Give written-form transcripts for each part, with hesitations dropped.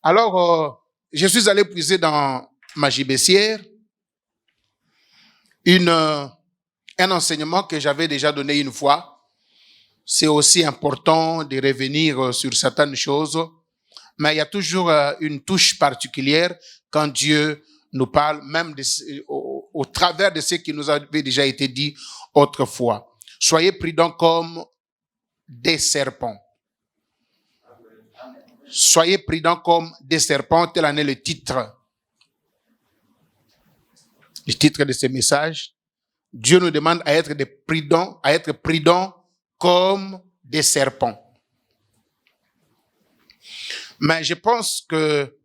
Alors, je suis allé puiser dans ma gibecière un enseignement que j'avais déjà donné une fois. C'est aussi important de revenir sur certaines choses, mais il y a toujours une touche particulière quand Dieu nous parle, même au travers de ce qui nous avait déjà été dit autrefois. Soyez prudents comme des serpents. Soyez prudents comme des serpents, tel en est le titre. Le titre de ce message. Dieu nous demande à être prudents comme des serpents. Mais je pense que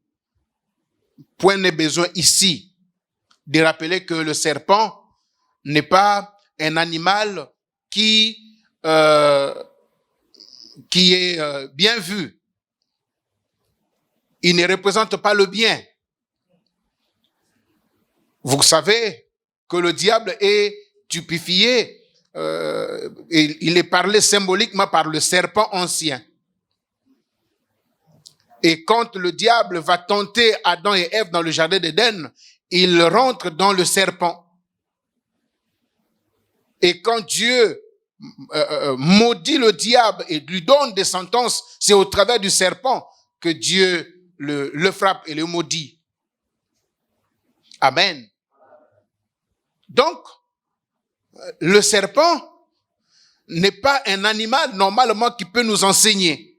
point n'est besoin ici de rappeler que le serpent n'est pas un animal qui est bien vu. Il ne représente pas le bien. Vous savez que le diable est typifié, il est parlé symboliquement par le serpent ancien. Et quand le diable va tenter Adam et Ève dans le jardin d'Éden, il rentre dans le serpent. Et quand Dieu maudit le diable et lui donne des sentences, c'est au travers du serpent que Dieu le frappe et le maudit. Amen. Donc, le serpent n'est pas un animal normalement qui peut nous enseigner.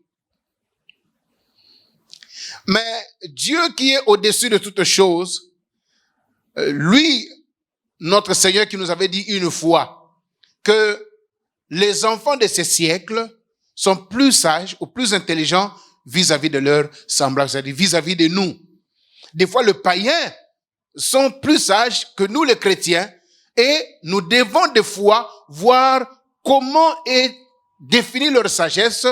Mais Dieu qui est au-dessus de toutes choses, lui, notre Seigneur qui nous avait dit une fois que les enfants de ces siècles sont plus sages ou plus intelligents vis-à-vis de leurs semblables, c'est-à-dire vis-à-vis de nous. Des fois, les païens sont plus sages que nous, les chrétiens, et nous devons des fois voir comment est définie leur sagesse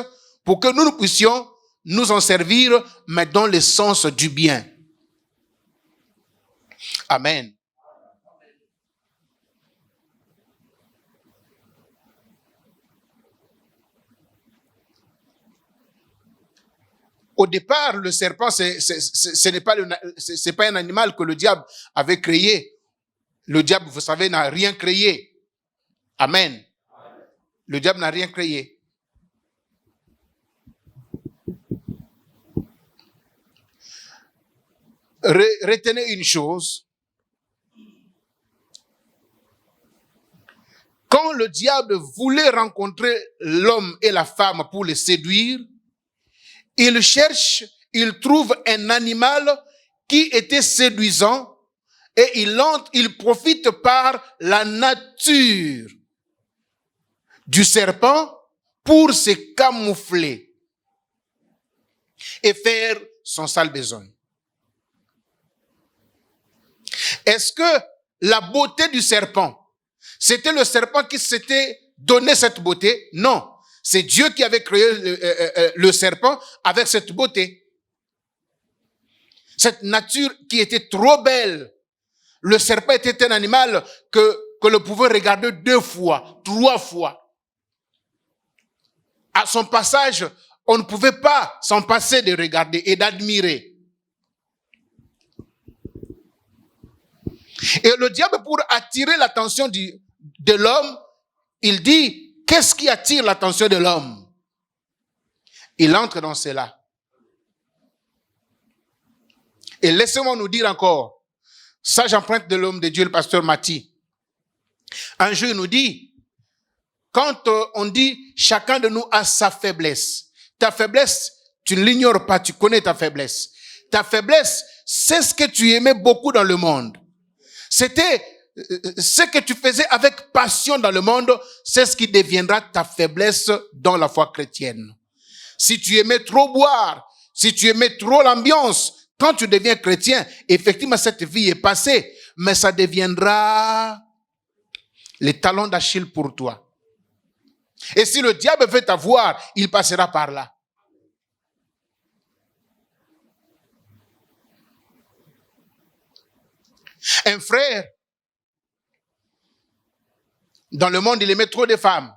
pour que nous puissions nous en servir, mais dans le sens du bien. Amen. Au départ, le serpent, ce n'est pas un animal que le diable avait créé. Le diable, vous savez, n'a rien créé. Amen. Le diable n'a rien créé. Retenez une chose. Quand le diable voulait rencontrer l'homme et la femme pour les séduire, il trouve un animal qui était séduisant et il profite par la nature du serpent pour se camoufler et faire son sale besoin. Est-ce que la beauté du serpent, c'était le serpent qui s'était donné cette beauté? Non. C'est Dieu qui avait créé le serpent avec cette beauté. Cette nature qui était trop belle. Le serpent était un animal que l'on pouvait regarder 2 fois, 3 fois. À son passage, on ne pouvait pas s'en passer de regarder et d'admirer. Et le diable, pour attirer l'attention de l'homme, il dit, qu'est-ce qui attire l'attention de l'homme? Il entre dans cela. Et laissez-moi nous dire encore, ça j'emprunte de l'homme de Dieu, le pasteur Mathie. Un jour, il nous dit, quand on dit, chacun de nous a sa faiblesse. Ta faiblesse, tu ne l'ignores pas, tu connais ta faiblesse. Ta faiblesse, c'est ce que tu aimais beaucoup dans le monde. C'était ce que tu faisais avec passion dans le monde, c'est ce qui deviendra ta faiblesse dans la foi chrétienne. Si tu aimais trop boire, si tu aimais trop l'ambiance, quand tu deviens chrétien, effectivement cette vie est passée, mais ça deviendra les talons d'Achille pour toi. Et si le diable veut t'avoir, il passera par là. Un frère, dans le monde, il aimait trop de femmes.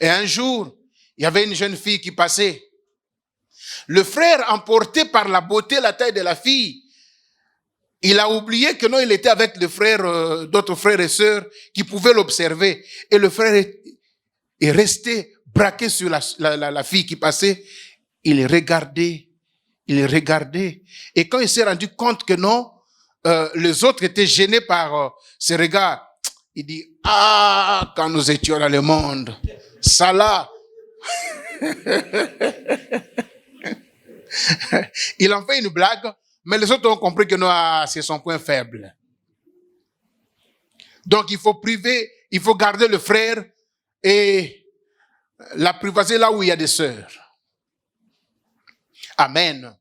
Et un jour, il y avait une jeune fille qui passait. Le frère, emporté par la beauté, la taille de la fille, il a oublié que non, il était avec les frères, d'autres frères et sœurs qui pouvaient l'observer. Et le frère est resté braqué sur la fille qui passait. Il regardait. Et quand il s'est rendu compte que non, les autres étaient gênés par ses regards, il dit, ah, quand nous étions dans le monde, ça là. Il en fait une blague, mais les autres ont compris que non, c'est son point faible. Donc il faut garder le frère et la privacy là où il y a des sœurs. Amen.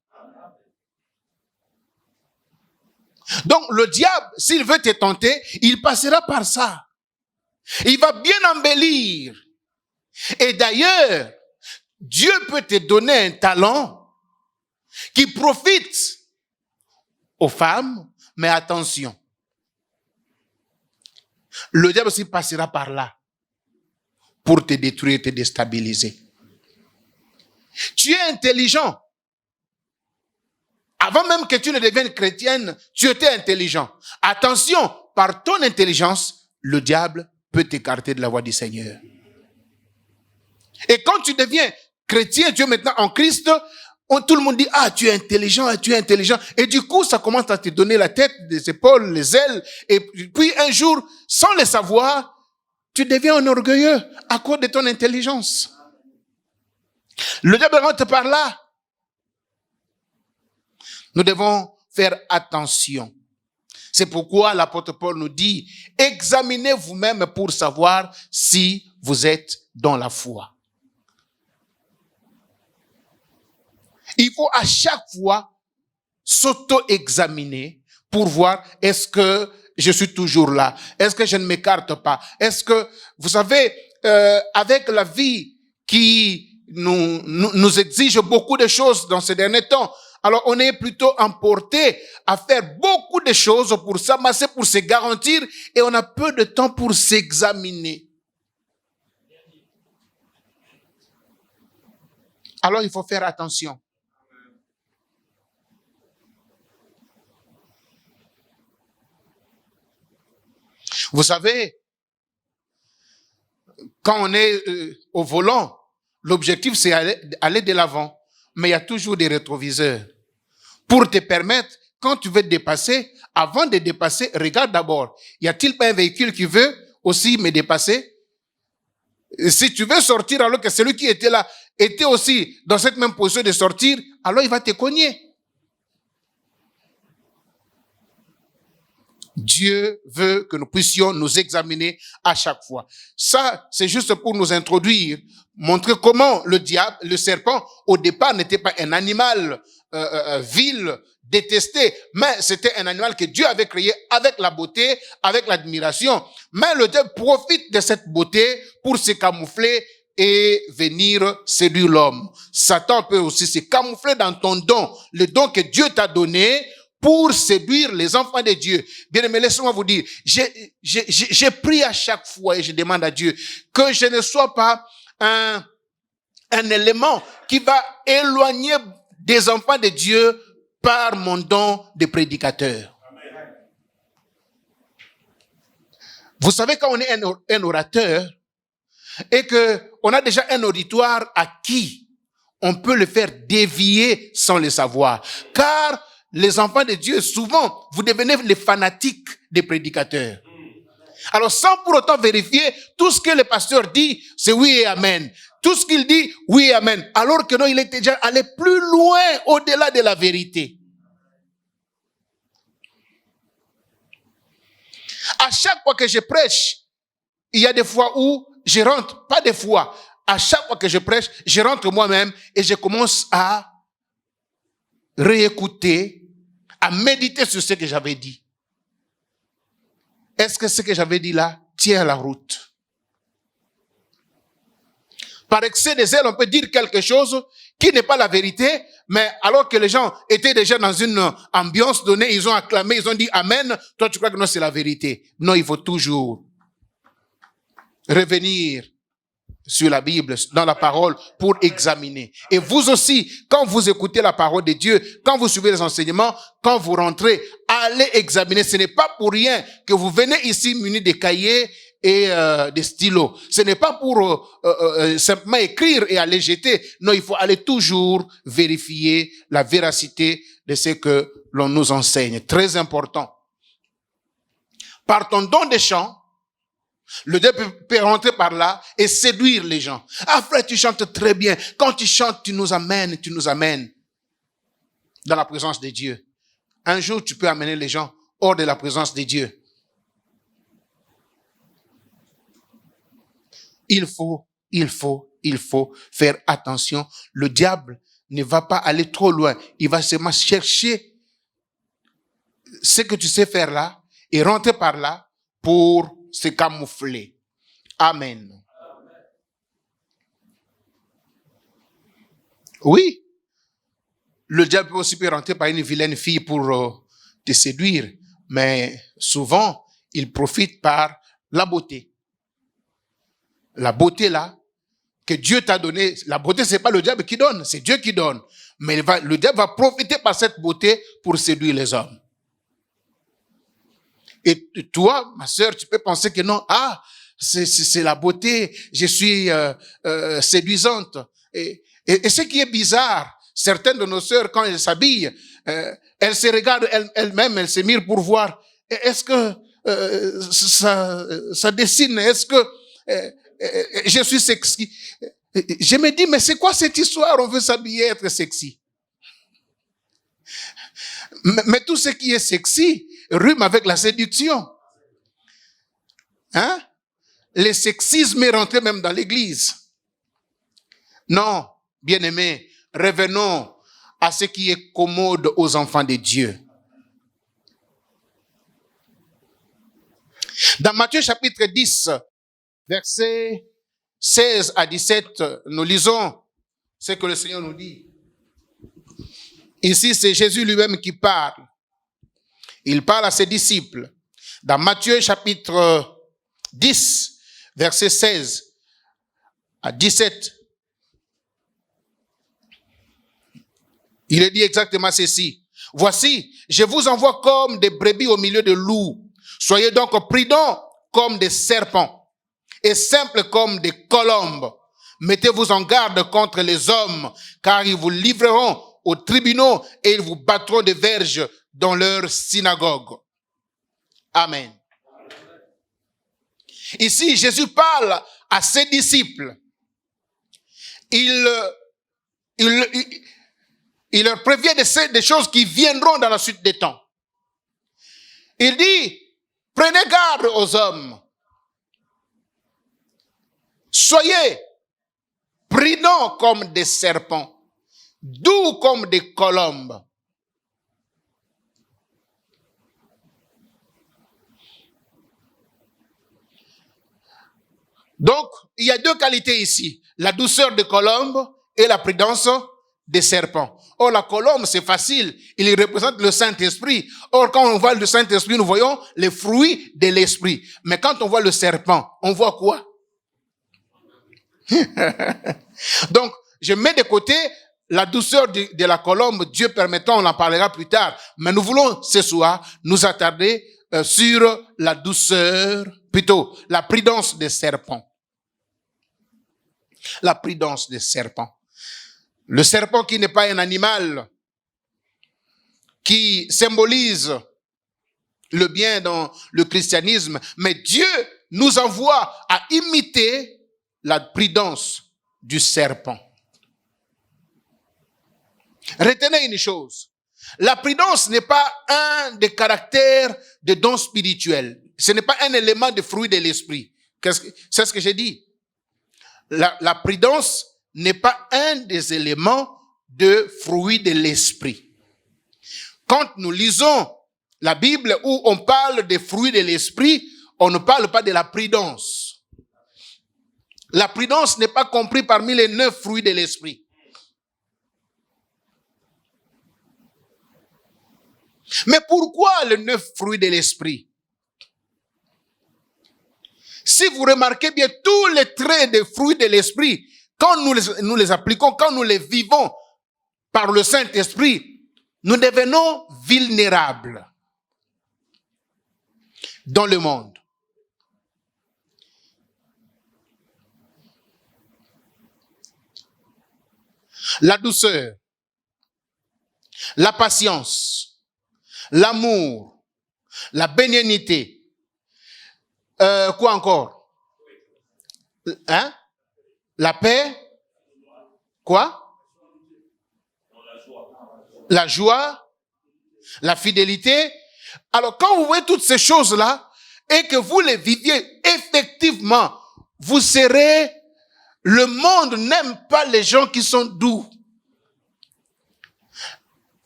Donc le diable, s'il veut te tenter, il passera par ça. Il va bien embellir. Et d'ailleurs, Dieu peut te donner un talent qui profite aux femmes, mais attention. Le diable aussi passera par là pour te détruire, te déstabiliser. Tu es intelligent. Avant même que tu ne deviennes chrétienne, tu étais intelligent. Attention, par ton intelligence, le diable peut t'écarter de la voie du Seigneur. Et quand tu deviens chrétien, tu es maintenant en Christ, tout le monde dit, ah, tu es intelligent, tu es intelligent. Et du coup, ça commence à te donner la tête, les épaules, les ailes. Et puis un jour, sans le savoir, tu deviens un orgueilleux à cause de ton intelligence. Le diable rentre par là. Nous devons faire attention. C'est pourquoi l'apôtre Paul nous dit, examinez vous-même pour savoir si vous êtes dans la foi. Il faut à chaque fois s'auto-examiner pour voir est-ce que je suis toujours là, est-ce que je ne m'écarte pas, est-ce que, vous savez, avec la vie qui nous exige beaucoup de choses dans ces derniers temps, alors on est plutôt emporté à faire beaucoup de choses pour s'amasser, pour se garantir, et on a peu de temps pour s'examiner. Alors il faut faire attention. Vous savez, quand on est au volant, l'objectif c'est aller de l'avant. Mais il y a toujours des rétroviseurs. Pour te permettre, quand tu veux te dépasser, avant de dépasser, regarde d'abord. Y a-t-il pas un véhicule qui veut aussi me dépasser? Et si tu veux sortir alors que celui qui était là était aussi dans cette même position de sortir, alors il va te cogner. Dieu veut que nous puissions nous examiner à chaque fois. Ça, c'est juste pour nous introduire, montrer comment le diable, le serpent, au départ, n'était pas un animal vil, détesté, mais c'était un animal que Dieu avait créé avec la beauté, avec l'admiration. Mais le diable profite de cette beauté pour se camoufler et venir séduire l'homme. Satan peut aussi se camoufler dans ton don, le don que Dieu t'a donné, pour séduire les enfants de Dieu. Bien aimé, laissez-moi vous dire, j'ai pris à chaque fois et je demande à Dieu que je ne sois pas un élément qui va éloigner des enfants de Dieu par mon don de prédicateur. Amen. Vous savez, quand on est un orateur et que on a déjà un auditoire à qui on peut le faire dévier sans le savoir. Car les enfants de Dieu, souvent, vous devenez les fanatiques des prédicateurs. Alors, sans pour autant vérifier, tout ce que le pasteur dit, c'est oui et amen. Tout ce qu'il dit, oui et amen. Alors que non, il était déjà allé plus loin, au-delà de la vérité. À chaque fois que je prêche, il y a des fois où je rentre, pas des fois, à chaque fois que je prêche, je rentre moi-même et je commence à réécouter, à méditer sur ce que j'avais dit. Est-ce que ce que j'avais dit là tient la route? Par excès de zèle, on peut dire quelque chose qui n'est pas la vérité, mais alors que les gens étaient déjà dans une ambiance donnée, ils ont acclamé, ils ont dit Amen, toi tu crois que non, c'est la vérité. Non, il faut toujours revenir sur la Bible, dans la parole, pour examiner. Et vous aussi, quand vous écoutez la parole de Dieu, quand vous suivez les enseignements, quand vous rentrez, allez examiner. Ce n'est pas pour rien que vous venez ici munis des cahiers et des stylos. Ce n'est pas pour simplement écrire et aller jeter. Non, il faut aller toujours vérifier la véracité de ce que l'on nous enseigne. Très important. Par ton don des chants, le diable peut rentrer par là et séduire les gens. Ah frère, tu chantes très bien. Quand tu chantes, tu nous amènes dans la présence de Dieu. Un jour, tu peux amener les gens hors de la présence de Dieu. Il faut faire attention. Le diable ne va pas aller trop loin. Il va seulement chercher ce que tu sais faire là et rentrer par là pour se camoufler. Amen. Oui. Le diable peut aussi rentrer par une vilaine fille pour te séduire. Mais souvent, il profite par la beauté. La beauté là, que Dieu t'a donnée, la beauté c'est pas le diable qui donne, c'est Dieu qui donne. Mais le diable va profiter par cette beauté pour séduire les hommes. Et toi, ma sœur, tu peux penser que non, c'est la beauté, je suis séduisante. Et ce qui est bizarre, certaines de nos sœurs, quand elles s'habillent, elles se regardent elles-mêmes, elles se mirent pour voir, est-ce que ça dessine, est-ce que je suis sexy. Je me dis, mais c'est quoi cette histoire? On veut s'habiller, être sexy. Mais tout ce qui est sexy rime avec la séduction. Hein? Le sexisme est rentré même dans l'église. Non, bien-aimés, revenons à ce qui est commode aux enfants de Dieu. Dans Matthieu chapitre 10, versets 16 à 17, nous lisons ce que le Seigneur nous dit. Ici, c'est Jésus lui-même qui parle. Il parle à ses disciples. Dans Matthieu chapitre 10, versets 16 à 17, il est dit exactement ceci. Voici, je vous envoie comme des brebis au milieu de loups. Soyez donc prudents comme des serpents et simples comme des colombes. Mettez-vous en garde contre les hommes, car ils vous livreront aux tribunaux et ils vous battront de verges dans leurs synagogues. Amen. Ici, Jésus parle à ses disciples. Il leur prévient des choses qui viendront dans la suite des temps. Il dit, prenez garde aux hommes. Soyez prudents comme des serpents, doux comme des colombes. Donc, il y a deux qualités ici, la douceur des colombes et la prudence des serpents. Or, la colombe, c'est facile, il représente le Saint-Esprit. Or, quand on voit le Saint-Esprit, nous voyons les fruits de l'Esprit. Mais quand on voit le serpent, on voit quoi? Donc, je mets de côté la douceur de la colombe, Dieu permettant, on en parlera plus tard. Mais nous voulons ce soir nous attarder sur la douceur, plutôt la prudence des serpents. La prudence des serpents. Le serpent qui n'est pas un animal, qui symbolise le bien dans le christianisme, mais Dieu nous envoie à imiter la prudence du serpent. Retenez une chose, la prudence n'est pas un des caractères de dons spirituels. Ce n'est pas un élément de fruit de l'esprit. C'est ce que j'ai dit. La prudence n'est pas un des éléments de fruit de l'esprit. Quand nous lisons la Bible où on parle des fruits de l'esprit, on ne parle pas de la prudence. La prudence n'est pas comprise parmi les 9 fruits de l'esprit. Mais pourquoi les 9 fruits de l'esprit? si vous remarquez bien, tous les traits des fruits de l'esprit, quand nous les appliquons, quand nous les vivons par le Saint-Esprit, nous devenons vulnérables dans le monde. La douceur, la patience, l'amour, la bénignité. Quoi encore? Hein? La paix? Quoi? La joie, la fidélité. Alors, quand vous voyez toutes ces choses-là et que vous les viviez effectivement, vous serez... Le monde n'aime pas les gens qui sont doux.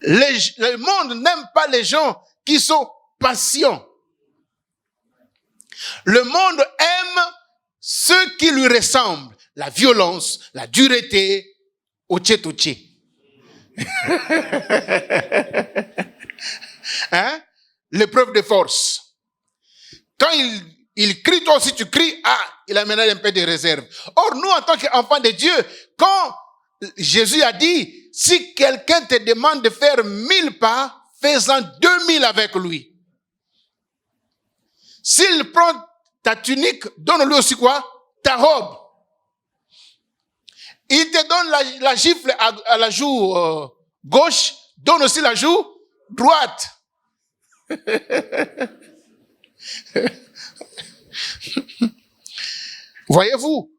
Le monde n'aime pas les gens qui sont patients. Le monde aime ceux qui lui ressemblent. La violence, la dureté, oche. Hein? L'épreuve de force. Quand il crie, toi aussi tu cries, il a maintenant un peu de réserve. Or, nous, en tant qu'enfants de Dieu, quand Jésus a dit, si quelqu'un te demande de faire 1000 pas, fais-en 2000 avec lui. S'il prend ta tunique, donne-lui aussi quoi? Ta robe. Il te donne la gifle à la joue gauche, donne aussi la joue droite. Voyez-vous?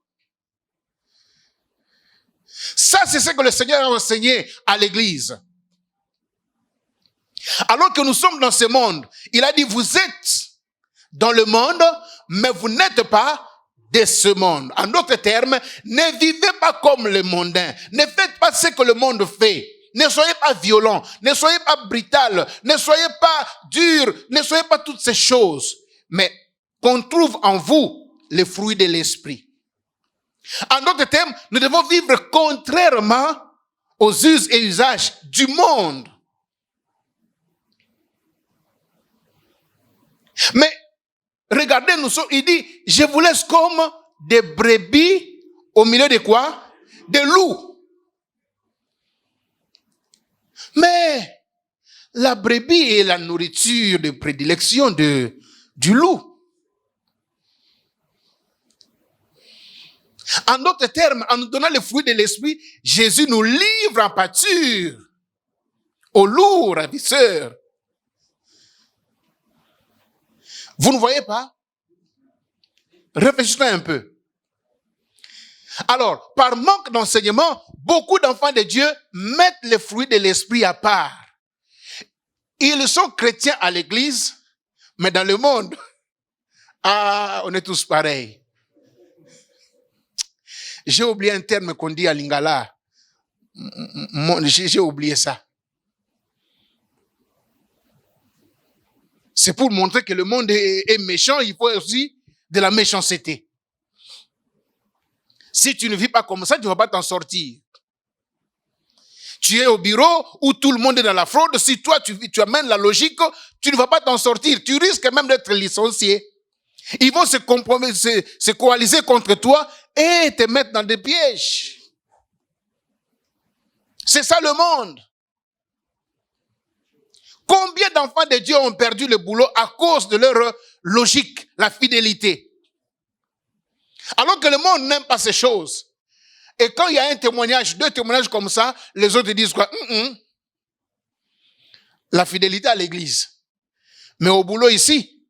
Ça, c'est ce que le Seigneur a enseigné à l'Église. Alors que nous sommes dans ce monde, il a dit, vous êtes dans le monde, mais vous n'êtes pas de ce monde. En d'autres termes, ne vivez pas comme les mondains. Ne faites pas ce que le monde fait. Ne soyez pas violents, ne soyez pas brutal, ne soyez pas durs, ne soyez pas toutes ces choses. Mais qu'on trouve en vous les fruits de l'esprit. En d'autres termes, nous devons vivre contrairement aux us et usages du monde. Mais regardez, il dit, je vous laisse comme des brebis au milieu de quoi? Des loups. Mais la brebis est la nourriture de prédilection du loup. En d'autres termes, en nous donnant les fruits de l'esprit, Jésus nous livre en pâture aux loups ravisseurs. Vous ne voyez pas? Réfléchissez un peu. Alors, par manque d'enseignement, beaucoup d'enfants de Dieu mettent les fruits de l'esprit à part. Ils sont chrétiens à l'église, mais dans le monde, on est tous pareils. J'ai oublié un terme qu'on dit à Lingala. J'ai oublié ça. C'est pour montrer que le monde est méchant, il faut aussi de la méchanceté. Si tu ne vis pas comme ça, tu ne vas pas t'en sortir. Tu es au bureau où tout le monde est dans la fraude. Si toi, tu amènes la logique, tu ne vas pas t'en sortir. Tu risques même d'être licencié. Ils vont se coaliser contre toi et te mettre dans des pièges. C'est ça le monde. Combien d'enfants de Dieu ont perdu le boulot à cause de leur logique, la fidélité? Alors que le monde n'aime pas ces choses. Et quand il y a un témoignage, 2 témoignages comme ça, les autres disent quoi? La fidélité à l'église. Mais au boulot ici,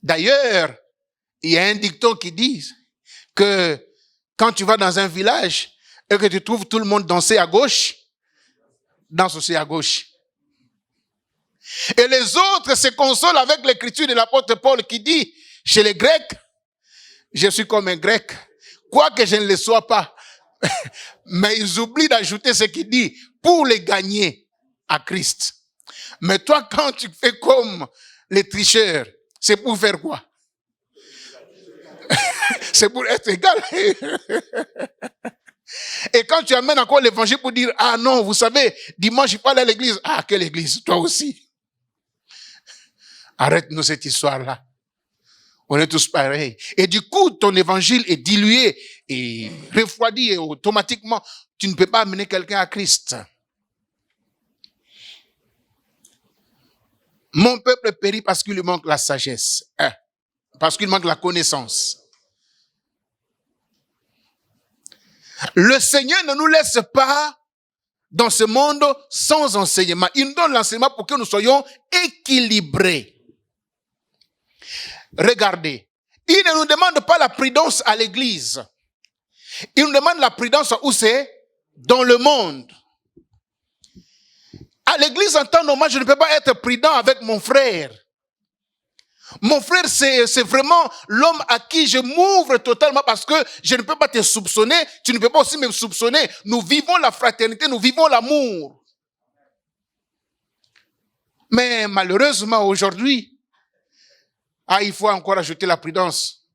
d'ailleurs, il y a un dicton qui dit que quand tu vas dans un village et que tu trouves tout le monde danser à gauche, danse aussi à gauche. Et les autres se consolent avec l'écriture de l'apôtre Paul qui dit, chez les Grecs, je suis comme un Grec, quoique je ne le sois pas. Mais ils oublient d'ajouter ce qu'il dit, pour les gagner à Christ. Mais toi, quand tu fais comme les tricheurs, c'est pour faire quoi? C'est pour être égal. Et quand tu amènes encore l'évangile pour dire, ah non, vous savez, dimanche, il faut aller à l'église. Ah, quelle église? Toi aussi. Arrête-nous cette histoire-là. On est tous pareils. Et du coup, ton évangile est dilué et refroidi et automatiquement, tu ne peux pas amener quelqu'un à Christ. Mon peuple périt parce qu'il lui manque la sagesse, parce qu'il manque la connaissance. Le Seigneur ne nous laisse pas dans ce monde sans enseignement. Il nous donne l'enseignement pour que nous soyons équilibrés. Regardez, il ne nous demande pas la prudence à l'église. Il nous demande la prudence où c'est? Dans le monde. À l'église, en temps normal, je ne peux pas être prudent avec mon frère. Mon frère, c'est vraiment l'homme à qui je m'ouvre totalement parce que je ne peux pas te soupçonner, tu ne peux pas aussi me soupçonner. Nous vivons la fraternité, nous vivons l'amour. Mais malheureusement, aujourd'hui, il faut encore ajouter la prudence,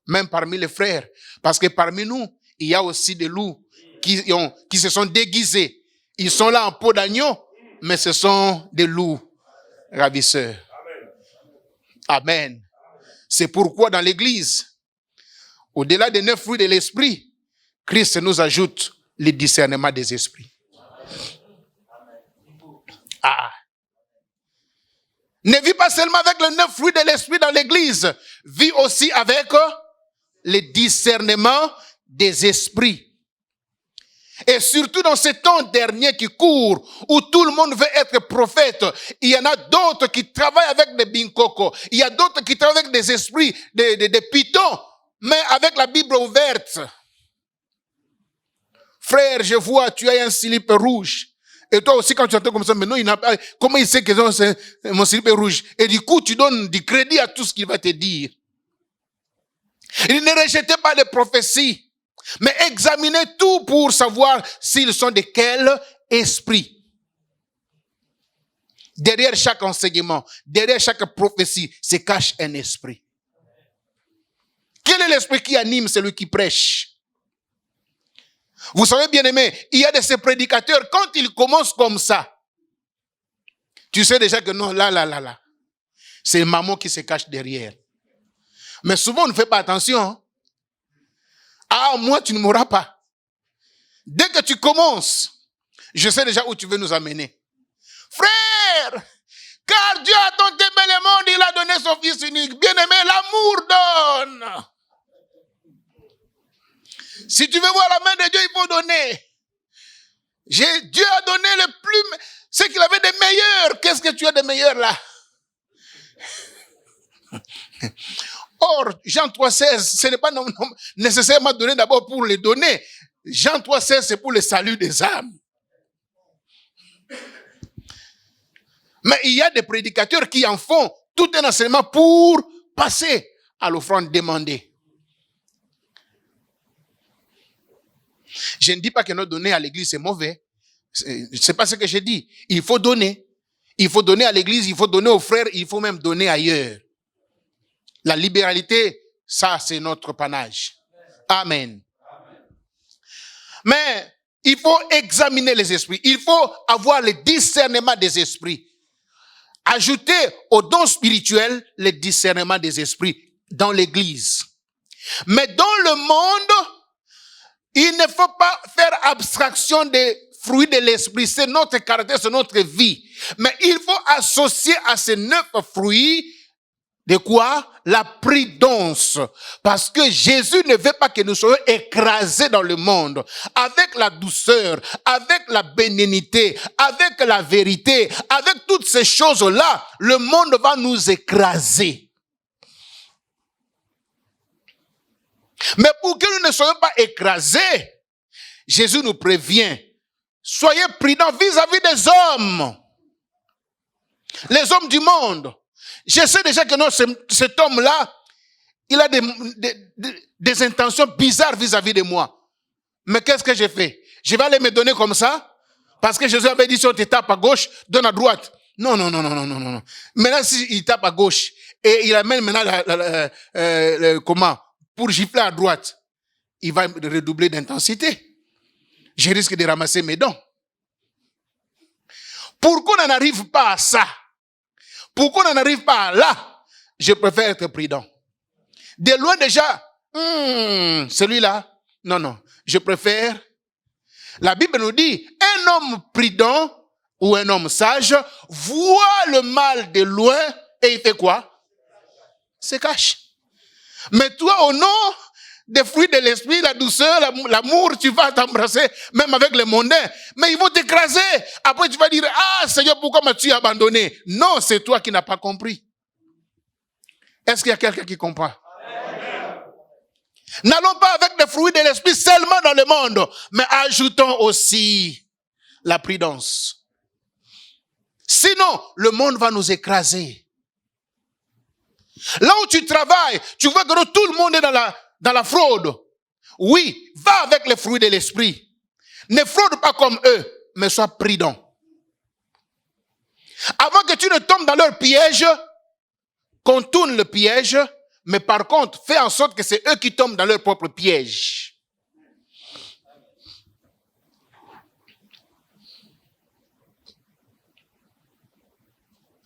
même parmi les frères. Parce que parmi nous, il y a aussi des loups qui se sont déguisés. Ils sont là en peau d'agneau, mais ce sont des loups ravisseurs. Amen. C'est pourquoi dans l'église, au-delà des 9 fruits de l'esprit, Christ nous ajoute le discernement des esprits. Ne vis pas seulement avec les 9 fruits de l'esprit dans l'église, vis aussi avec le discernement des esprits. Et surtout dans ces temps derniers qui courent, où tout le monde veut être prophète, il y en a d'autres qui travaillent avec des binkoko, il y a d'autres qui travaillent avec des esprits, des pitons, mais avec la Bible ouverte. Frère, je vois, tu as un slip rouge. Et toi aussi, quand tu entends comme ça, mais non, il n'a pas, comment il sait que mon slip est rouge? Et du coup, tu donnes du crédit à tout ce qu'il va te dire. Il ne rejetez pas les prophéties. Mais examinez tout pour savoir s'ils sont de quel esprit. Derrière chaque enseignement, derrière chaque prophétie, se cache un esprit. Quel est l'esprit qui anime celui qui prêche? Vous savez, bien aimé, il y a de ces prédicateurs, quand ils commencent comme ça, tu sais déjà que non, là. C'est maman qui se cache derrière. Mais souvent, on ne fait pas attention. Hein? Moi, tu ne m'auras pas. Dès que tu commences, je sais déjà où tu veux nous amener. Frère, car Dieu a tant aimé le monde, il a donné son Fils unique. Bien-aimé, l'amour donne. Si tu veux voir la main de Dieu, il faut donner. Dieu a donné le plus, ce qu'il avait de meilleur. Qu'est-ce que tu as de meilleur là? Or, Jean 3,16, ce n'est pas nécessairement donné d'abord pour les donner. Jean 3,16, c'est pour le salut des âmes. Mais il y a des prédicateurs qui en font tout un enseignement pour passer à l'offrande demandée. Je ne dis pas que notre donner à l'église c'est mauvais. C'est pas ce que je dis. Il faut donner. Il faut donner à l'église, il faut donner aux frères, il faut même donner ailleurs. La libéralité, ça c'est notre panache. Amen. Mais il faut examiner les esprits. Il faut avoir le discernement des esprits. Ajouter au don spirituel le discernement des esprits dans l'église. Mais dans le monde, il ne faut pas faire abstraction des fruits de l'esprit. C'est notre caractère, c'est notre vie. Mais il faut associer à ces 9 fruits de quoi? La prudence. Parce que Jésus ne veut pas que nous soyons écrasés dans le monde. Avec la douceur, avec la bénignité, avec la vérité, avec toutes ces choses-là, le monde va nous écraser. Mais pour que nous ne soyons pas écrasés, Jésus nous prévient. Soyez prudents vis-à-vis des hommes. Les hommes du monde. Je sais déjà que non, cet homme-là, il a des intentions bizarres vis-à-vis de moi. Mais qu'est-ce que j'ai fait? Je vais aller me donner comme ça? Parce que Jésus avait dit, si on te tape à gauche, donne à droite. Non. Maintenant, s'il tape à gauche, et il amène maintenant comment? Pour gifler à droite, il va redoubler d'intensité. Je risque de ramasser mes dents. Pourquoi on n'en arrive pas à ça? Pourquoi on n'en arrive pas à là? Je préfère être prudent. De loin déjà, celui-là, non, je préfère. La Bible nous dit, un homme prudent ou un homme sage voit le mal de loin et il fait quoi? Se cache. Mais toi, au nom des fruits de l'esprit, la douceur, l'amour, tu vas t'embrasser, même avec les mondains. Mais ils vont t'écraser. Après, tu vas dire, ah, Seigneur, pourquoi m'as-tu abandonné? Non, c'est toi qui n'as pas compris. Est-ce qu'il y a quelqu'un qui comprend? N'allons pas avec les fruits de l'esprit seulement dans le monde, mais ajoutons aussi la prudence. Sinon, le monde va nous écraser. Là où tu travailles, tu vois que tout le monde est dans la fraude. Oui, va avec les fruits de l'esprit. Ne fraude pas comme eux, mais sois prudent. Avant que tu ne tombes dans leur piège, contourne le piège, mais par contre, fais en sorte que c'est eux qui tombent dans leur propre piège.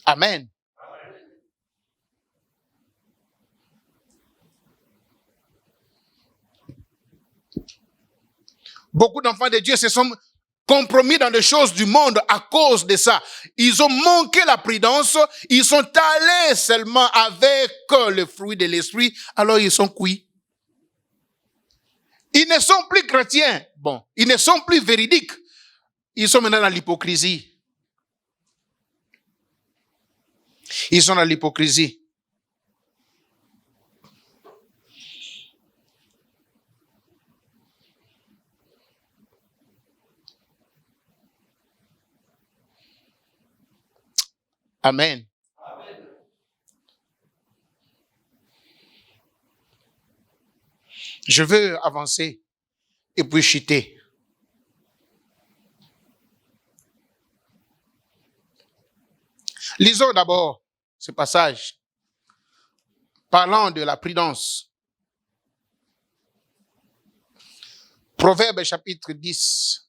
Amen. Beaucoup d'enfants de Dieu se sont compromis dans les choses du monde à cause de ça. Ils ont manqué la prudence, ils sont allés seulement avec le fruit de l'esprit, alors ils sont cuits. Ils ne sont plus chrétiens, bon, ils ne sont plus véridiques, ils sont maintenant dans l'hypocrisie. Ils sont dans l'hypocrisie. Amen. Amen. Je veux avancer et puis chuter. Lisons d'abord ce passage parlant de la prudence. Proverbe chapitre 10.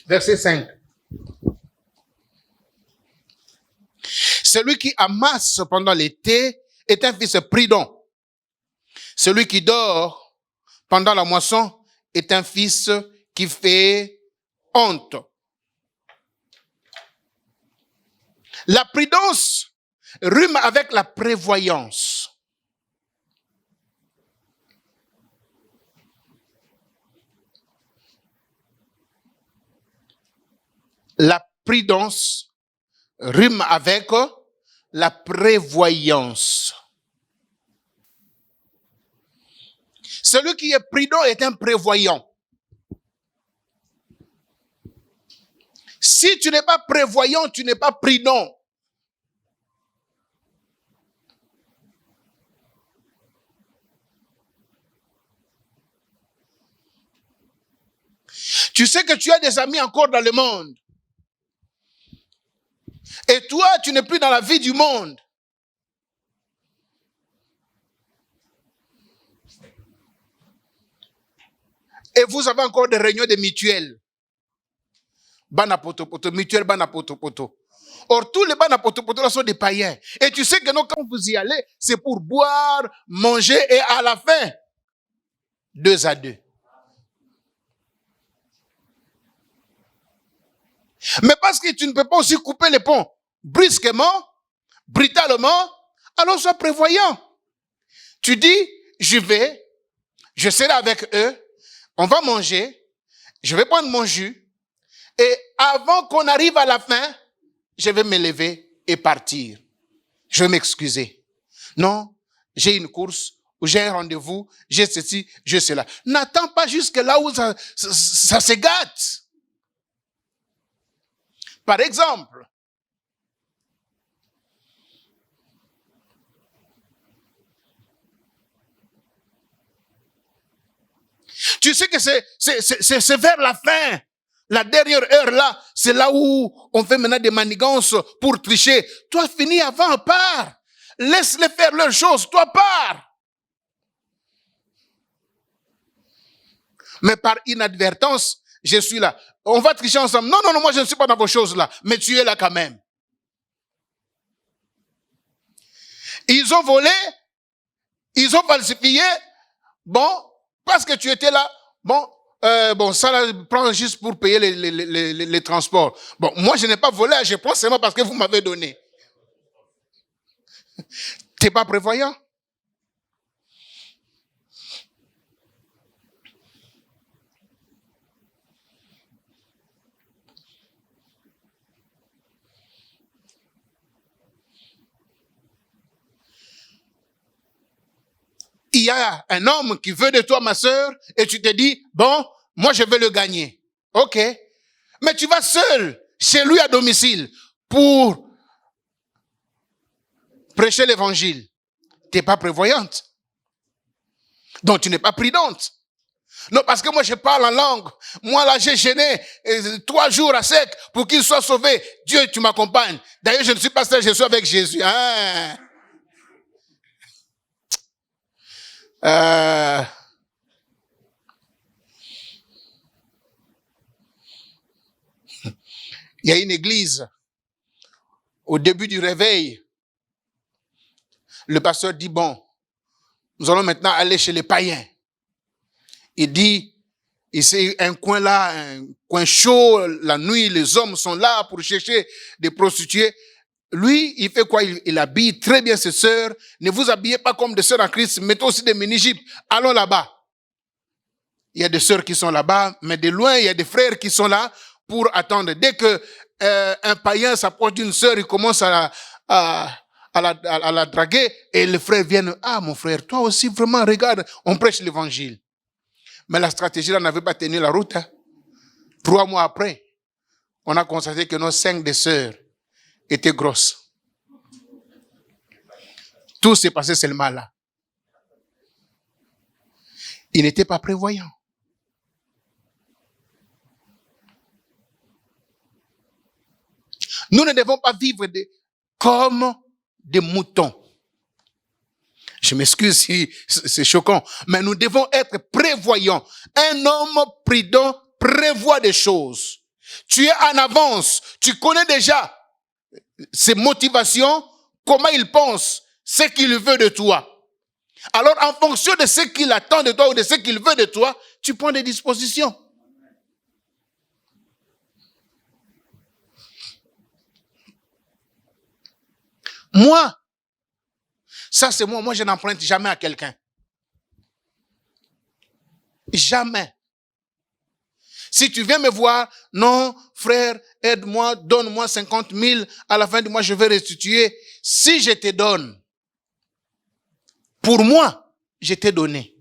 Verset 5. Celui qui amasse pendant l'été est un fils prudent. Celui qui dort pendant la moisson est un fils qui fait honte. La prudence rime avec la prévoyance. La prudence rime avec la prévoyance. Celui qui est prudent est un prévoyant. Si tu n'es pas prévoyant, tu n'es pas prudent. Tu sais que tu as des amis encore dans le monde. Et toi, tu n'es plus dans la vie du monde. Et vous avez encore des réunions de mutuelles. Banapoto, mutuelle Banapoto. Or, tous les Banapoto là sont des païens. Et tu sais que non, quand vous y allez, c'est pour boire, manger et à la fin, 2 à 2. Mais parce que tu ne peux pas aussi couper les ponts brusquement, brutalement, alors sois prévoyant. Tu dis, je serai avec eux, on va manger, je vais prendre mon jus, et avant qu'on arrive à la fin, je vais me lever et partir. Je vais m'excuser. Non, j'ai une course, ou j'ai un rendez-vous, j'ai ceci, j'ai cela. N'attends pas jusque là où ça se gâte. Par exemple, tu sais que c'est vers la fin, la dernière heure là, c'est là où on fait maintenant des manigances pour tricher. Toi, finis avant, pars. Laisse-les faire leurs choses, toi, pars. Mais par inadvertance, je suis là. On va tricher ensemble. Non, non, non, moi je ne suis pas dans vos choses-là. Mais tu es là quand même. Ils ont volé, ils ont falsifié. Bon, parce que tu étais là. Bon, ça là, prends juste pour payer les transports. Bon, moi je n'ai pas volé, je prends seulement parce que vous m'avez donné. T'es pas prévoyant? Il y a un homme qui veut de toi, ma sœur, et tu te dis, bon, moi je vais le gagner. Ok. Mais tu vas seul, chez lui à domicile, pour prêcher l'évangile. Tu n'es pas prévoyante. Donc tu n'es pas prudente. Non, parce que moi je parle en langue. Moi là j'ai gêné 3 jours à sec pour qu'il soit sauvé. Dieu, tu m'accompagnes. D'ailleurs, je ne suis pas seul, je suis avec Jésus. Hein? Il y a une église. Au début du réveil, le pasteur dit, bon, nous allons maintenant aller chez les païens. Il dit, c'est un coin là, un coin chaud, la nuit, les hommes sont là pour chercher des prostituées. Lui, il fait quoi? Il habille très bien ses sœurs. Ne vous habillez pas comme des sœurs en Christ, mettez aussi des mini-jupes. Allons là-bas. Il y a des sœurs qui sont là-bas, mais de loin, il y a des frères qui sont là pour attendre. Dès que un païen s'approche d'une sœur, il commence à la draguer, et les frères viennent, ah mon frère, toi aussi vraiment, regarde, on prêche l'évangile. Mais la stratégie là n'avait pas tenu la route. Hein. 3 mois après, on a constaté que nos 5 des sœurs étaient grosses. Tout s'est passé seulement là. Ils n'étaient pas prévoyants. Nous ne devons pas vivre comme des moutons. Je m'excuse si c'est choquant, mais nous devons être prévoyants. Un homme prudent prévoit des choses. Tu es en avance, tu connais déjà ses motivations, comment il pense, ce qu'il veut de toi. Alors, en fonction de ce qu'il attend de toi ou de ce qu'il veut de toi, tu prends des dispositions. Moi, ça c'est moi je n'emprunte jamais à quelqu'un. Jamais. Si tu viens me voir, non, frère, aide-moi, donne-moi 50 000, à la fin du mois je vais restituer. Si je te donne, pour moi, je t'ai donné.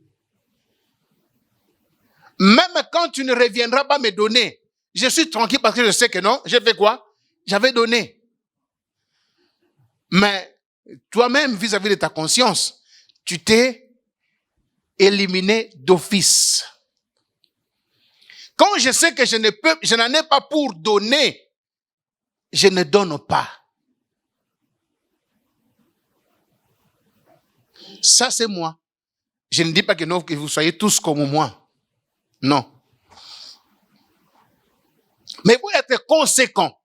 Même quand tu ne reviendras pas me donner, je suis tranquille parce que je sais que non, j'ai fait quoi? J'avais donné. Mais toi-même, vis-à-vis de ta conscience, tu t'es éliminé d'office. Quand je sais que je n'en ai pas pour donner, je ne donne pas. Ça, c'est moi. Je ne dis pas que non, que vous soyez tous comme moi. Non. Mais vous êtes conséquent.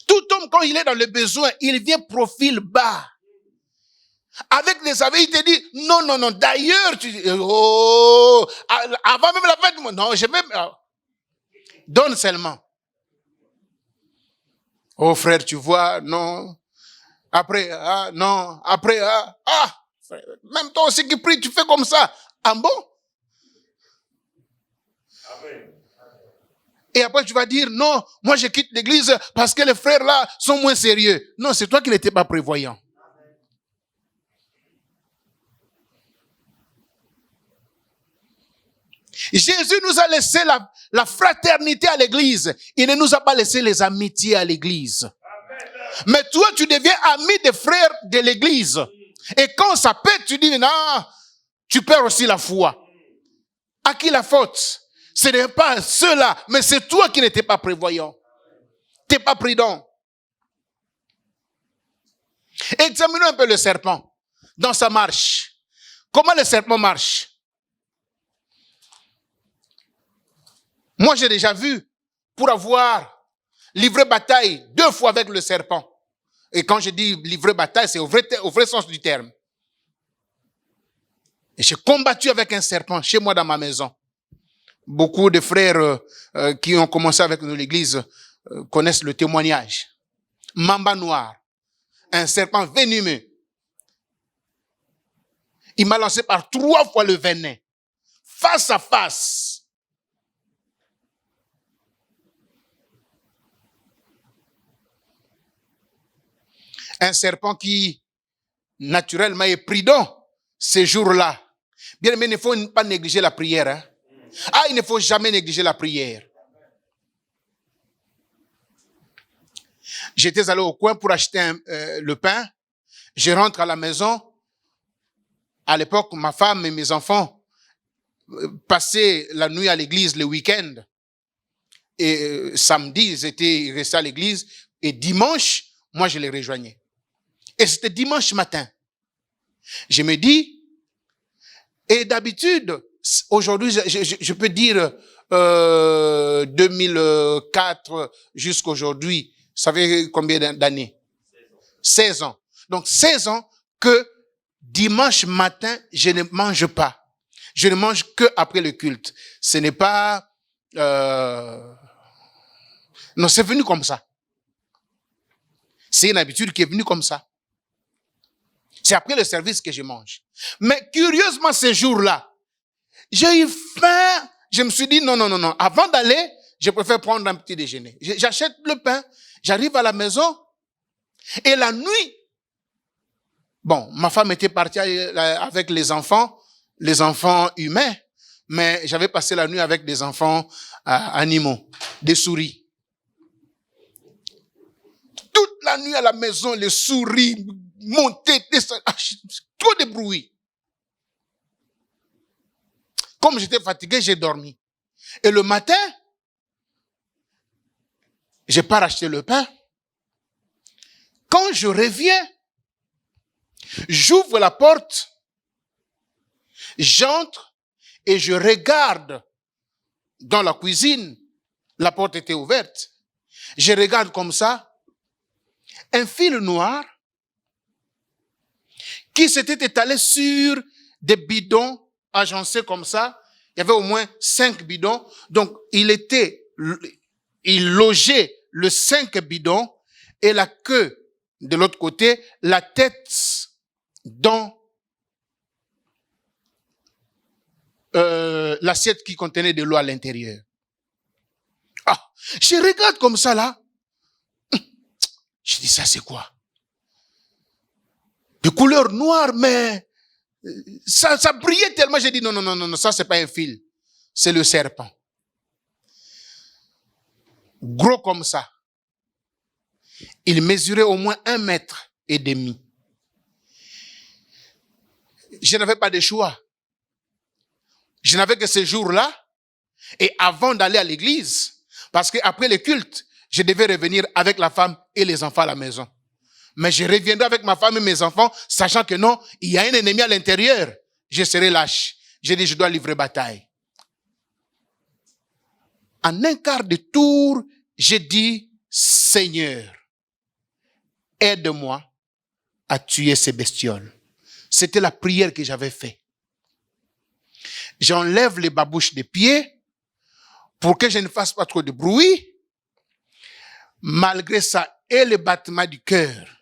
Tout homme, quand il est dans le besoin, il vient profil bas. Avec des avis, il te dit, non, non, non, d'ailleurs, avant même la fête, non, je vais, donne seulement. Oh frère, tu vois, non, après, non, après, même toi aussi qui prie, tu fais comme ça. Ah bon? Amen. Et après, tu vas dire, non, moi je quitte l'église parce que les frères là sont moins sérieux. Non, c'est toi qui n'étais pas prévoyant. Jésus nous a laissé la fraternité à l'église. Il ne nous a pas laissé les amitiés à l'église. Mais toi, tu deviens ami des frères de l'église. Et quand ça pète, tu dis, non, tu perds aussi la foi. À qui la faute? Ce n'est pas ceux-là, mais c'est toi qui n'étais pas prévoyant. Tu n'es pas prudent. Examinons un peu le serpent. dans sa marche. Comment le serpent marche? Moi, j'ai déjà vu, pour avoir livré bataille 2 fois avec le serpent. Et quand je dis livrer bataille, c'est au vrai sens du terme. Et j'ai combattu avec un serpent chez moi dans ma maison. Beaucoup de frères qui ont commencé avec nous l'église connaissent le témoignage. Mamba noir, un serpent venimeux. Il m'a lancé par 3 fois le venin, face à face. Un serpent qui, naturellement, est prudent ces jours-là. Bien aimé, il ne faut pas négliger la prière. Hein? Ah, il ne faut jamais négliger la prière. J'étais allé au coin pour acheter le pain. Je rentre à la maison. À l'époque, ma femme et mes enfants passaient la nuit à l'église le week-end. Et samedi, ils étaient restés à l'église. Et dimanche, moi, je les rejoignais. Et c'était dimanche matin. Je me dis, et d'habitude, aujourd'hui, je peux dire 2004 jusqu'aujourd'hui, ça fait combien d'années? 16 ans. Donc 16 ans que dimanche matin, je ne mange pas. Je ne mange que après le culte. Ce n'est pas... Non, c'est venu comme ça. C'est une habitude qui est venue comme ça. C'est après le service que je mange. Mais curieusement, ces jours-là, j'ai eu faim. Je me suis dit, non. Avant d'aller, je préfère prendre un petit déjeuner. J'achète le pain. J'arrive à la maison. Et la nuit, bon, ma femme était partie avec les enfants humains. Mais j'avais passé la nuit avec des enfants animaux, des souris. Toute la nuit à la maison, les souris montaient, descendaient, trop de bruit. Comme j'étais fatigué, j'ai dormi. Et le matin, j'ai pas racheté le pain. Quand je reviens, j'ouvre la porte, j'entre et je regarde dans la cuisine. La porte était ouverte. Je regarde comme ça. Un fil noir qui s'était étalé sur des bidons agencés comme ça. Il y avait au moins 5 bidons. Donc, il logeait le 5 bidons et la queue de l'autre côté, la tête dans l'assiette qui contenait de l'eau à l'intérieur. Ah, je regarde comme ça là. Je dis, ça c'est quoi? De couleur noire, mais ça brillait tellement. J'ai dit, non, ça c'est pas un fil. C'est le serpent. Gros comme ça. Il mesurait au moins 1,5 mètre. Je n'avais pas de choix. Je n'avais que ce jour-là. Et avant d'aller à l'église, parce qu'après le culte, je devais revenir avec la femme et les enfants à la maison. Mais je reviendrai avec ma femme et mes enfants, sachant que non, il y a un ennemi à l'intérieur. Je serai lâche. J'ai dit, je dois livrer bataille. En un quart de tour, j'ai dit, Seigneur, aide-moi à tuer ces bestioles. C'était la prière que j'avais faite. J'enlève les babouches des pieds pour que je ne fasse pas trop de bruit. Malgré ça, et le battement du cœur.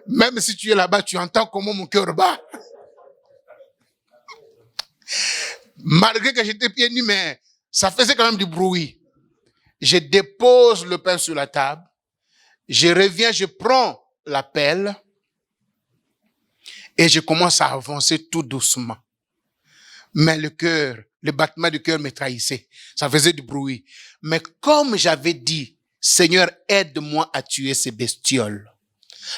Même si tu es là-bas, tu entends comment mon cœur bat. Malgré que j'étais pieds nus, mais ça faisait quand même du bruit. Je dépose le pain sur la table. Je reviens, je prends la pelle et je commence à avancer tout doucement. Mais le battement du cœur me trahissait. Ça faisait du bruit. Mais comme j'avais dit, Seigneur, aide-moi à tuer ces bestioles.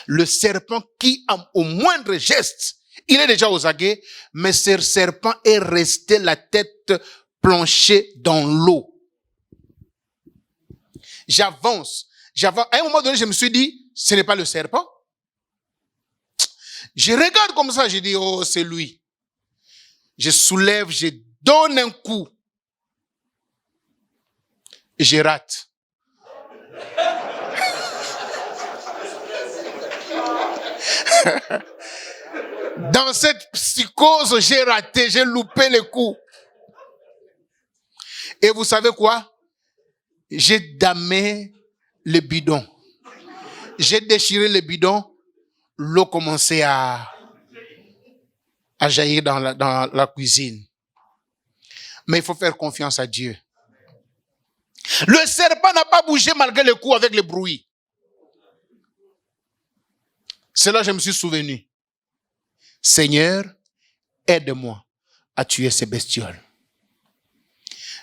Le serpent qui, au moindre geste, il est déjà aux aguets, mais ce serpent est resté la tête plongée dans l'eau. J'avance. À un moment donné, je me suis dit, ce n'est pas le serpent. Je regarde comme ça, je dis, oh, c'est lui. Je soulève, je donne un coup. Et je rate. Dans cette psychose, j'ai raté, j'ai loupé le coup. Et vous savez quoi? J'ai damé le bidon. J'ai déchiré le bidon. L'eau commençait à jaillir dans la cuisine. Mais il faut faire confiance à Dieu. Le serpent n'a pas bougé malgré le coup avec le bruit. C'est là que je me suis souvenu. Seigneur, aide-moi à tuer ces bestioles.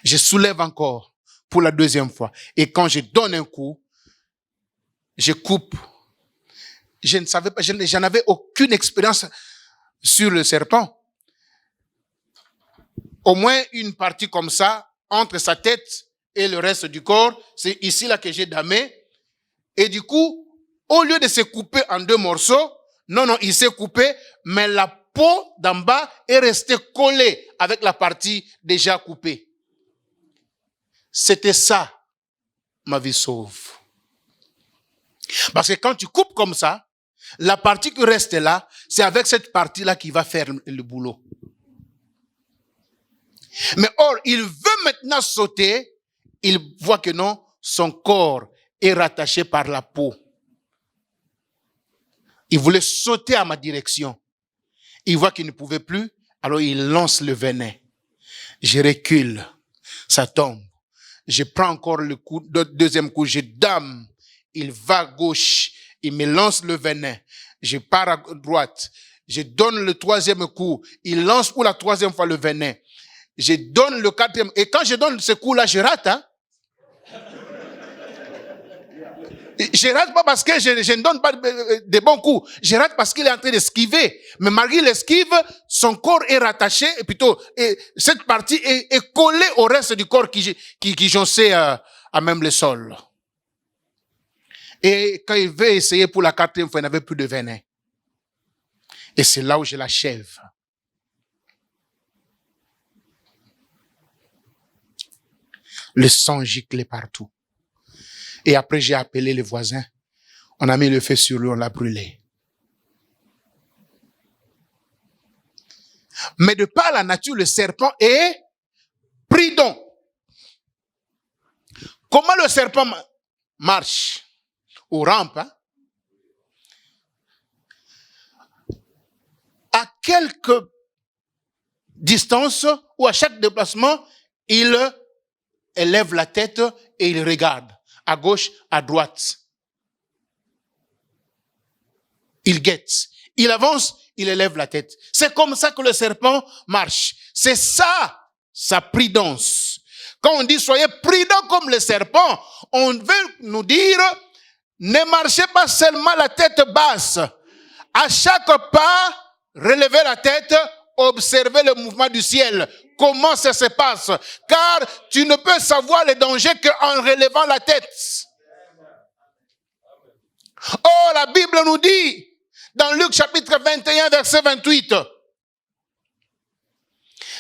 Je soulève encore pour la deuxième fois. Et quand je donne un coup, je coupe. Je ne savais pas, j'en avais aucune expérience sur le serpent. Au moins une partie comme ça, entre sa tête et le reste du corps, c'est ici là que j'ai damé. Et du coup, au lieu de se couper en deux morceaux, non, il s'est coupé, mais la peau d'en bas est restée collée avec la partie déjà coupée. C'était ça, ma vie sauve. Parce que quand tu coupes comme ça, la partie qui reste là, c'est avec cette partie-là qui va faire le boulot. Mais or, il veut maintenant sauter, il voit que non, son corps est rattaché par la peau. Il voulait sauter à ma direction. Il voit qu'il ne pouvait plus, alors il lance le venin. Je recule, ça tombe. Je prends encore le coup, deuxième coup, je dame. Il va à gauche, il me lance le venin. Je pars à droite. Je donne le troisième coup. Il lance pour la troisième fois le venin. Je donne le quatrième. Et quand je donne ce coup-là, je rate. Hein? Je rate pas parce que je ne donne pas de bons coups. Je rate parce qu'il est en train d'esquiver. Mais malgré l'esquive, son corps est rattaché, et plutôt, cette partie est collée au reste du corps qui jonçait à même le sol. Et quand il veut essayer pour la quatrième fois, il n'avait plus de venin. Et c'est là où je l'achève. Le sang giclait partout. Et après, j'ai appelé les voisins. On a mis le feu sur lui, on l'a brûlé. Mais de par la nature, le serpent est prudent. Comment le serpent marche? Ou rampe, hein? À quelque distance ou à chaque déplacement, il élève la tête et il regarde. À gauche, à droite. Il guette. Il avance, il élève la tête. C'est comme ça que le serpent marche. C'est ça, sa prudence. Quand on dit soyez prudents comme le serpent, on veut nous dire ne marchez pas seulement la tête basse. À chaque pas, relevez la tête, observez le mouvement du ciel. Comment ça se passe? Car tu ne peux savoir les dangers qu'en relevant la tête. Oh, la Bible nous dit, dans Luc chapitre 21, verset 28,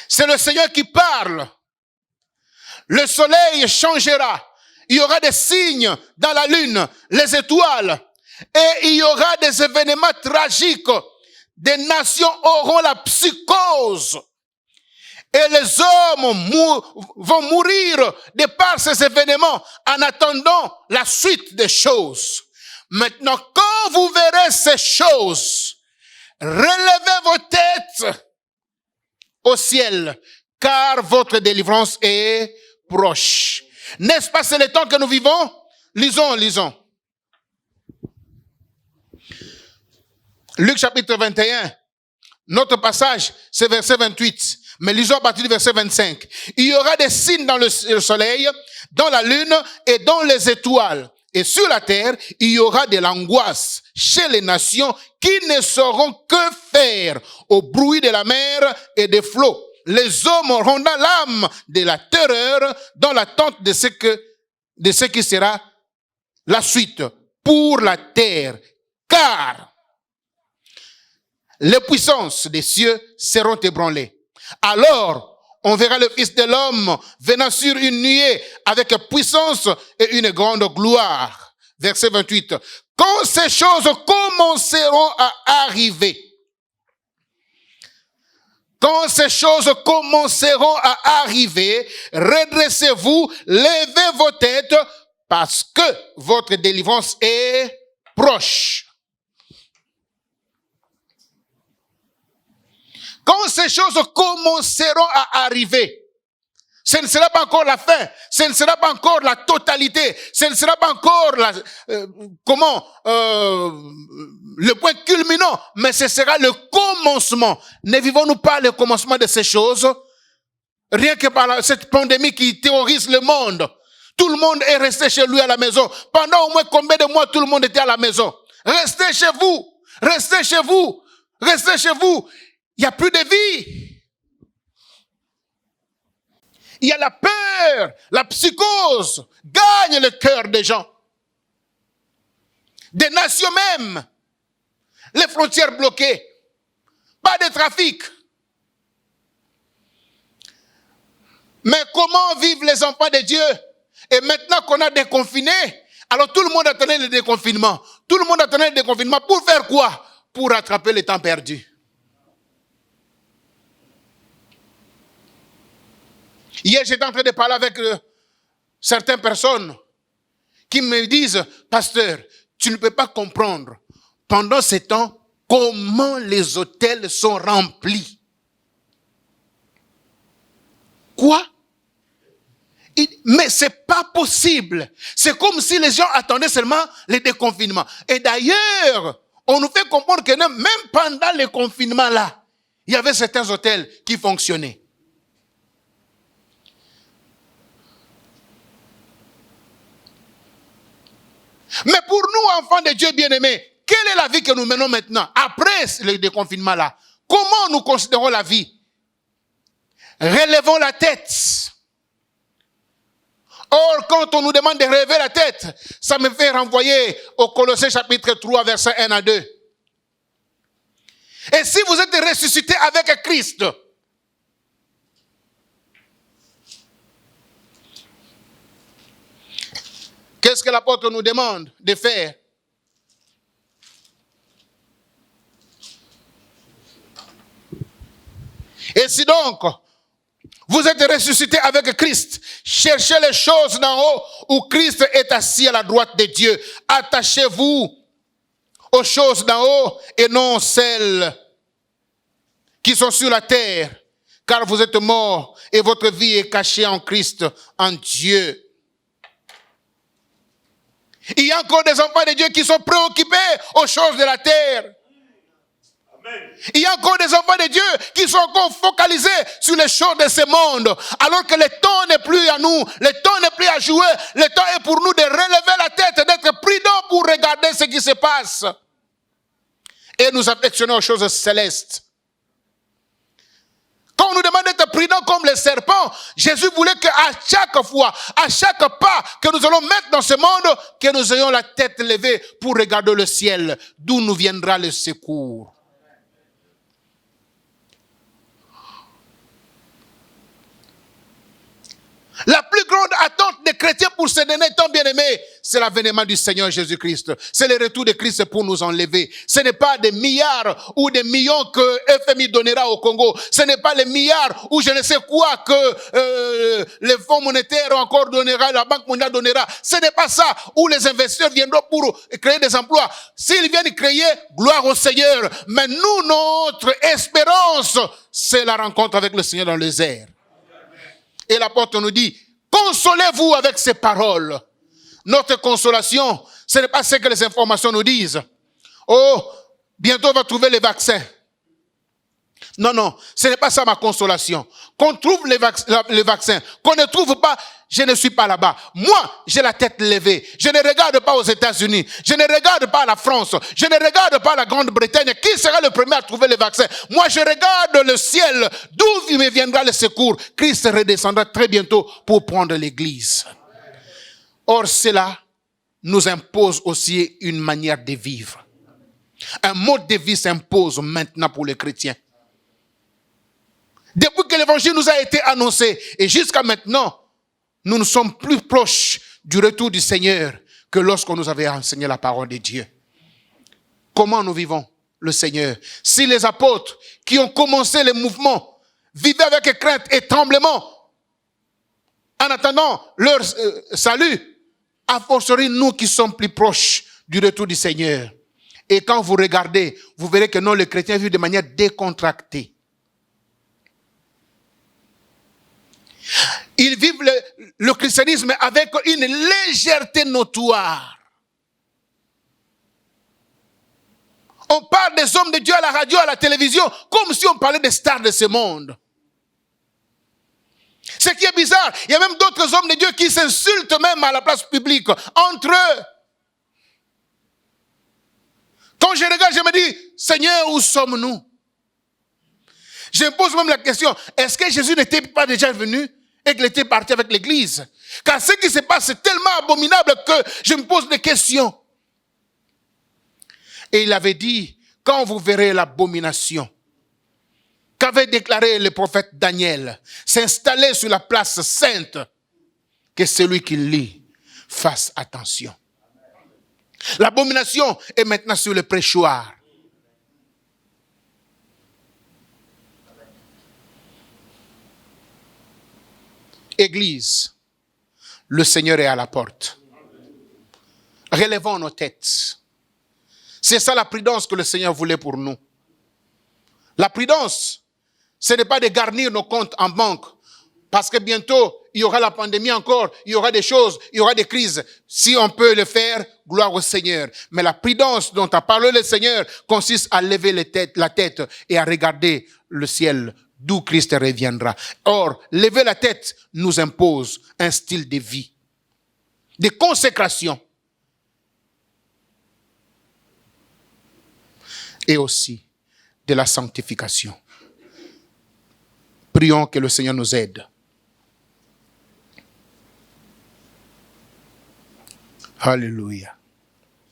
c'est le Seigneur qui parle. Le soleil changera. Il y aura des signes dans la lune, les étoiles. Et il y aura des événements tragiques. Des nations auront la psychose. Et les hommes vont mourir de par ces événements en attendant la suite des choses. Maintenant, quand vous verrez ces choses, relevez vos têtes au ciel, car votre délivrance est proche. N'est-ce pas, c'est le temps que nous vivons? Lisons. Luc chapitre 21, notre passage, c'est verset 28. Mais lisons à partir du verset 25. Il y aura des signes dans le soleil, dans la lune et dans les étoiles. Et sur la terre, il y aura de l'angoisse chez les nations qui ne sauront que faire au bruit de la mer et des flots. Les hommes auront dans l'âme de la terreur dans l'attente de ce qui sera la suite. pour la terre, car les puissances des cieux seront ébranlées. Alors, on verra le Fils de l'homme venant sur une nuée avec puissance et une grande gloire. Verset 28. Quand ces choses commenceront à arriver, quand ces choses commenceront à arriver, redressez-vous, levez vos têtes, parce que votre délivrance est proche. Quand ces choses commenceront à arriver, ce ne sera pas encore la fin, ce ne sera pas encore la totalité, ce ne sera pas encore le point culminant, mais ce sera le commencement. Ne vivons-nous pas le commencement de ces choses? Rien que par cette pandémie qui terrorise le monde, tout le monde est resté chez lui à la maison. Pendant au moins combien de mois tout le monde était à la maison? Restez chez vous, restez chez vous, restez chez vous. Il n'y a plus de vie. Il y a la peur, la psychose gagne le cœur des gens. Des nations même. Les frontières bloquées. Pas de trafic. Mais comment vivent les enfants de Dieu? Et maintenant qu'on a déconfiné, alors tout le monde attendait le déconfinement. Tout le monde attendait le déconfinement. Pour faire quoi? Pour rattraper le temps perdu. Hier, j'étais en train de parler avec certaines personnes qui me disent, pasteur, tu ne peux pas comprendre, pendant ces temps, comment les hôtels sont remplis. Quoi? Mais c'est pas possible. C'est comme si les gens attendaient seulement le déconfinement. Et d'ailleurs, on nous fait comprendre que même pendant le confinement là, il y avait certains hôtels qui fonctionnaient. Mais pour nous, enfants de Dieu bien-aimés, quelle est la vie que nous menons maintenant, après le déconfinement là? Comment nous considérons la vie? Relevons la tête. Or, quand on nous demande de relever la tête, ça me fait renvoyer au Colossiens chapitre 3, versets 1 à 2. Et si vous êtes ressuscité avec Christ, qu'est-ce que l'apôtre nous demande de faire? Et si donc, vous êtes ressuscité avec Christ, cherchez les choses d'en haut où Christ est assis à la droite de Dieu. Attachez-vous aux choses d'en haut et non celles qui sont sur la terre, car vous êtes morts et votre vie est cachée en Christ, en Dieu. Il y a encore des enfants de Dieu qui sont préoccupés aux choses de la terre. Amen. Il y a encore des enfants de Dieu qui sont encore focalisés sur les choses de ce monde. Alors que le temps n'est plus à nous, le temps n'est plus à jouer. Le temps est pour nous de relever la tête, d'être prudents pour regarder ce qui se passe. Et nous affectionner aux choses célestes. Quand on nous demande d'être prudents comme les serpents, Jésus voulait qu'à chaque fois, à chaque pas que nous allons mettre dans ce monde, que nous ayons la tête levée pour regarder le ciel, d'où nous viendra le secours. La plus grande attente des chrétiens pour ce dernier temps bien-aimé, c'est l'avènement du Seigneur Jésus-Christ. C'est le retour de Christ pour nous enlever. Ce n'est pas des milliards ou des millions que FMI donnera au Congo. Ce n'est pas les milliards ou je ne sais quoi que les fonds monétaires encore donnera, la Banque mondiale donnera. Ce n'est pas ça où les investisseurs viendront pour créer des emplois. S'ils viennent créer, gloire au Seigneur. Mais nous, notre espérance, c'est la rencontre avec le Seigneur dans les airs. Et l'apôtre nous dit, consolez-vous avec ces paroles. Notre consolation, ce n'est pas ce que les informations nous disent. Oh, bientôt on va trouver les vaccins. Non, non, ce n'est pas ça ma consolation. Qu'on trouve les vaccins, qu'on ne trouve pas, je ne suis pas là-bas. Moi, j'ai la tête levée. Je ne regarde pas aux États-Unis. Je ne regarde pas la France. Je ne regarde pas la Grande-Bretagne. Qui sera le premier à trouver les vaccins? Moi, je regarde le ciel. D'où me viendra le secours? Christ redescendra très bientôt pour prendre l'église. Or, cela, nous impose aussi une manière de vivre. Un mode de vie s'impose maintenant pour les chrétiens. Depuis que l'évangile nous a été annoncé et jusqu'à maintenant, nous ne sommes plus proches du retour du Seigneur que lorsqu'on nous avait enseigné la parole de Dieu. Comment nous vivons le Seigneur? Si les apôtres qui ont commencé les mouvements vivaient avec crainte et tremblement en attendant leur salut, a fortiori nous qui sommes plus proches du retour du Seigneur. Et quand vous regardez, vous verrez que non, les chrétiens vivent de manière décontractée. Ils vivent le christianisme avec une légèreté notoire. On parle des hommes de Dieu à la radio, à la télévision, comme si on parlait des stars de ce monde. Ce qui est bizarre, il y a même d'autres hommes de Dieu qui s'insultent même à la place publique, entre eux. Quand je regarde, je me dis, Seigneur, où sommes-nous? Je me pose même la question, est-ce que Jésus n'était pas déjà venu et qu'il était parti avec l'église? Car ce qui se passe est tellement abominable que je me pose des questions. Et il avait dit, quand vous verrez l'abomination qu'avait déclaré le prophète Daniel, s'installer sur la place sainte, que celui qui lit fasse attention. L'abomination est maintenant sur le préchoir. Église, le Seigneur est à la porte. Relevons nos têtes. C'est ça la prudence que le Seigneur voulait pour nous. La prudence, ce n'est pas de garnir nos comptes en banque. Parce que bientôt, il y aura la pandémie encore, il y aura des choses, il y aura des crises. Si on peut le faire, gloire au Seigneur. Mais la prudence dont a parlé le Seigneur consiste à lever la tête et à regarder le ciel d'où Christ reviendra. Or, lever la tête nous impose un style de vie, de consécration. Et aussi de la sanctification. Prions que le Seigneur nous aide. Alléluia.